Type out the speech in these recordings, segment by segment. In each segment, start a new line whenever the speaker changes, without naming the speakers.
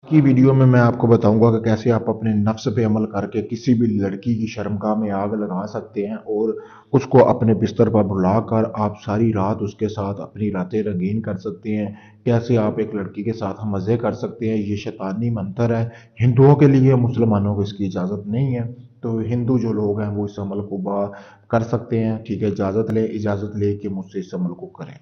की वीडियो में मैं आपको बताऊंगा कि कैसे आप अपने नफ्स पे अमल करके किसी भी लड़की की शर्मगाह में आग लगा सकते हैं और उसको अपने बिस्तर पर बुलाकर आप सारी रात उसके साथ अपनी रातें रंगीन कर सकते हैं। कैसे आप एक लड़की के साथ मज़े कर सकते हैं। ये शैतानी मंत्र है हिंदुओं के लिए, मुसलमानों को इसकी इजाज़त नहीं है। तो हिंदू जो लोग हैं वो इस अमल को कर सकते हैं। ठीक है, इजाज़त ले कि मुझसे इस अमल को करें।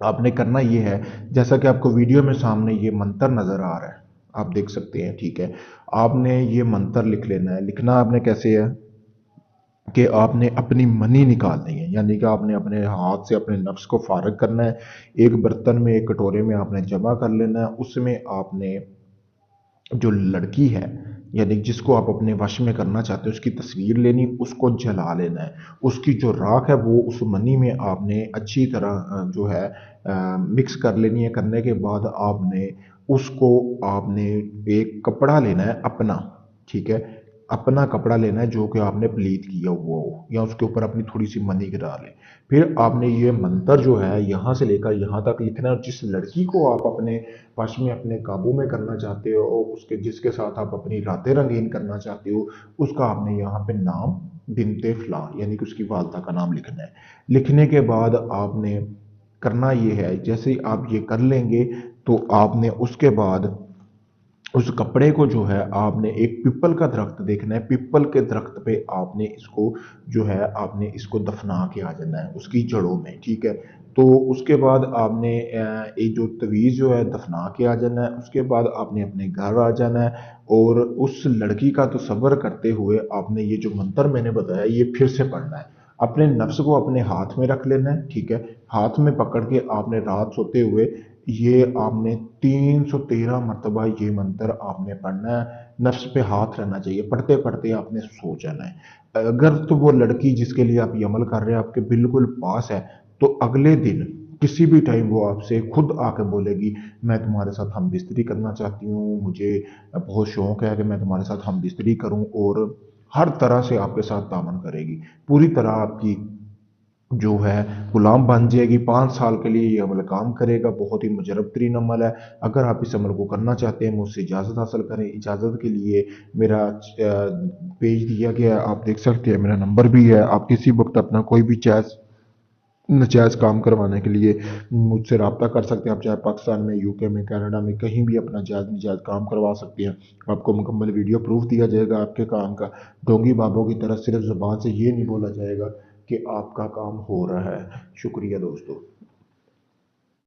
आपने करना ये है, जैसा कि आपको वीडियो में सामने ये मंत्र नज़र आ रहा है, आप देख सकते हैं। ठीक है, आपने ये मंत्र लिख लेना है। लिखना आपने कैसे है कि आपने अपनी मनी निकालनी है, यानी कि आपने अपने हाथ से अपने नफ्स को फारग करना है। एक बर्तन में, एक कटोरे में आपने जमा कर लेना है। उसमें आपने जो लड़की है, यानी जिसको आप अपने वश में करना चाहते हो, उसकी तस्वीर लेनी, उसको जला लेना है। उसकी जो राख है वो उस मनी में आपने अच्छी तरह जो है मिक्स कर लेनी है। करने के बाद आपने एक कपड़ा लेना है अपना। ठीक है, अपना कपड़ा लेना है जो कि आपने प्लीत किया हुआ हो, या उसके ऊपर अपनी थोड़ी सी मनी गिरा लें। फिर आपने ये मंत्र जो है यहाँ से लेकर यहाँ तक लिखना है। और जिस लड़की को आप अपने वश में, अपने काबू में करना चाहते हो, उसके जिसके साथ आप अपनी रातें रंगीन करना चाहते हो, उसका आपने यहाँ पे नाम बिनते फला यानी कि उसकी वालदा का नाम लिखना है। लिखने के बाद आपने करना ये है, जैसे ही आप ये कर लेंगे तो आपने उसके बाद उस कपड़े को जो है आपने एक पीपल का दरख्त देखना है। पीपल के दरख्त पे आपने इसको जो है आपने इसको दफना के आ जाना है उसकी जड़ों में। ठीक है, तो उसके बाद आपने एक जो तवीज़ जो है दफना के आ जाना है। उसके बाद आपने अपने घर आ जाना है और उस लड़की का तसव्वुर करते हुए आपने ये जो मंत्र मैंने बताया ये फिर से पढ़ना है। अपने नफ्स को अपने हाथ में रख लेना है। ठीक है, हाथ में पकड़ के आपने रात सोते हुए ये आपने 313 मरतबा ये मंत्र आपने पढ़ना है। नफ्स पे हाथ रहना चाहिए, पढ़ते पढ़ते आपने सो जाना है। अगर तो वो लड़की जिसके लिए आप ये अमल कर रहे हैं आपके बिल्कुल पास है, तो अगले दिन किसी भी टाइम वो आपसे खुद आके बोलेगी, मैं तुम्हारे साथ हम बिस्तरी करना चाहती हूँ, मुझे बहुत शौक है कि मैं तुम्हारे साथ हम बिस्तरी करूँ। और हर तरह से आपके साथ तामन करेगी, पूरी तरह आपकी जो है गुलाम बन जाएगी। 5 साल के लिए ये अमल काम करेगा। बहुत ही मुजरब तरीन अमल है। अगर आप इस अमल को करना चाहते हैं मुझसे इजाज़त हासिल करें। इजाज़त के लिए मेरा पेज दिया गया है, आप देख सकते हैं। मेरा नंबर भी है। आप किसी वक्त अपना कोई भी नजायज़ काम करवाने के लिए मुझसे रब्ता कर सकते हैं। आप चाहे पाकिस्तान में, यूके में, कनाडा में कहीं भी अपना जायज़ नजायज़ काम करवा सकते हैं। आपको मुकम्मल वीडियो प्रूफ दिया जाएगा आपके काम का। ढोंगी बाबों की तरह सिर्फ ज़ुबान से ये नहीं बोला जाएगा कि आपका काम हो रहा है। शुक्रिया दोस्तों।